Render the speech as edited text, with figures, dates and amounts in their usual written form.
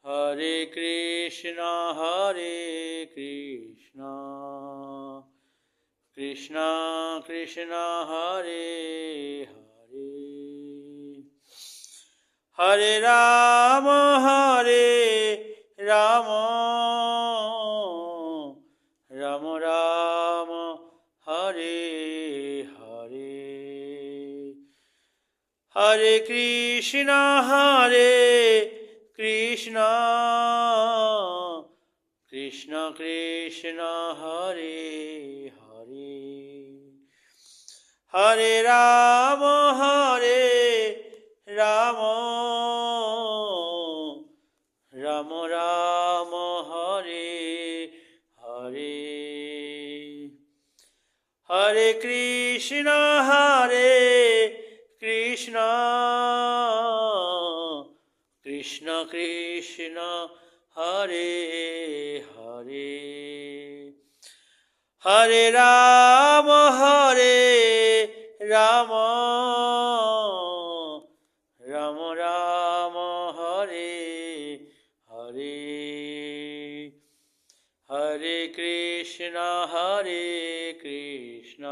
Hare Krishna Krishna Krishna Hare Hare, Hare Ram Ram Ram Hare Hare, Hare Krishna Krishna Krishna Hare Hare, Hare Ram Ram Ram Hare Hare, Hare Krishna Krishna Krishna Hare Hare, Hare Ram Ram Ram Hare Hare, Hare Krishna Krishna